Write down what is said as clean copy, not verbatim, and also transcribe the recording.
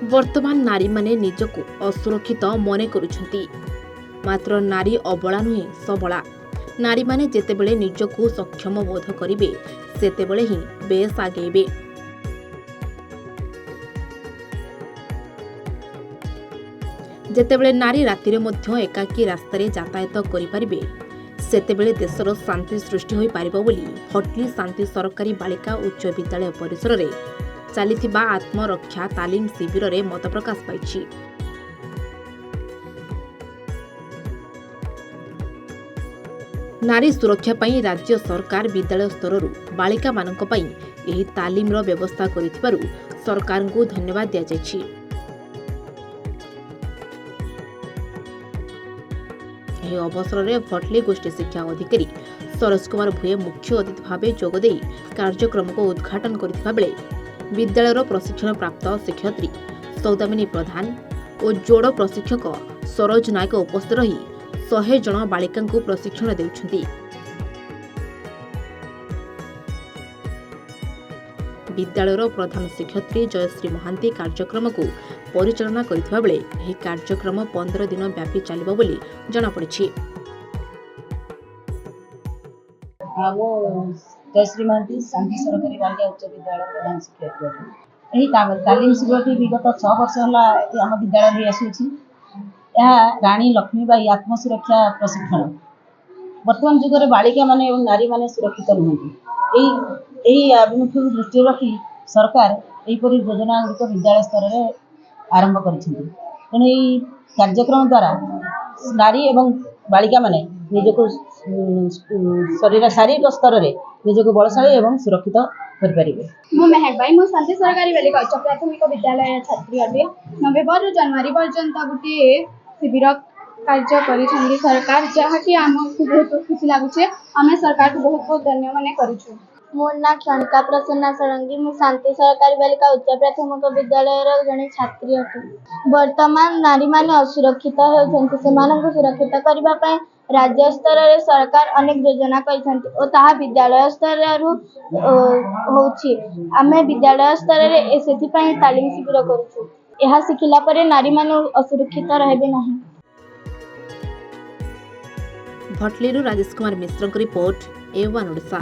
वर्तमान नारी माने निजको असुरक्षित मने करुछंती। मात्र नारी अबला नुहे सबला। नारी माने जेतेबेले निजको सक्षम बोध करिवे सेतेबेले ही बेस आगेबे। जेतेबेले नारी रातिरे मध्य एकाकी रास्तारे यातायात करि परिबे सेतेबेले देशर शांति सृष्टि होई पारिबो बोली भटली शांति सरकारी बालिका उच्च विद्यालय परिसर रे चालिथिबा आत्मरक्षा तालीम शिविर रे मत प्रकाश पाइछि। नारी सुरक्षा पई राज्य सरकार विद्यालय स्तर बालिका मानक पई एही तालीम रो व्यवस्था करिथिबारु सरकार को धन्यवाद दिया जायछि। एही अवसर रे भटली गोष्ठी शिक्षा अधिकारी सरोज कुमार भुए मुख्य अतिथि भावे जोग देई कार्यक्रम को उद्घाटन करथिबा बेले विद्यालयर प्रशिक्षण प्राप्त शिक्षयित्री सौदामिनी प्रधान और जोड़ प्रशिक्षक सरोज नायक उपस्थित रही 100 जन बालिका को प्रशिक्षण देउछंती। विद्यालयर प्रधान शिक्षयित्री जयश्री महांती कार्यक्रम को परिचालना करथिबा बेले एही कार्यक्रम 15 दिन व्यापी चलिबो बोली जणा पड़िछि। जयश्री महांती शांति सरकारी बालिका उच्च विद्यालय प्रधान शिक्षयित्री। यही तालीम शिविर विगत 6 वर्ष है आम विद्यालय आसूँ। यह रानी लक्ष्मीबाई आत्मसुरक्षा प्रशिक्षण वर्तमान जुगर बालिका माने और नारी माने सुरक्षित नुहति आभिमुख्य दृष्टि रखी सरकार यहीपरि योजना गुड़िक विद्यालय स्तर में आरंभ करें। कार्यक्रम द्वारा नारी एवं बालिका माने निजको शारीरिक स्तर में निजको बलशाली एवं सुरक्षित करें। मु मेहक भाई मु शांति सरकारी बालिका उच्च प्राथमिक विद्यालय छात्री अटे। नवेम्बर जनवरी पर्यंत गोटे शिविर कार्य करी सरकार जहाँकि आमको बहुत खुशी लगुचे। आम सरकार को बहुत बहुत धन्यवाद करूँ। मोर ना क्षणिका प्रसन्ना षडंगी मु शांति सरकारी बालिका उच्च प्राथमिक विद्यालय जड़े छात्री अटे। वर्तमान नारी माने असुरक्षित होती सुरक्षित करने राज्य स्तर रे सरकार अनेक योजना करिसेंती और ताहा विद्यालय स्तर होउछि। आमे विद्यालय स्तर रे सेति पई तालीम शिविर करूछु। एहा सिखिला परे नारी माने असुरक्षित रहबे नाही। भटलीरू राजेश कुमार मिश्र रिपोर्ट A1 ओडिशा।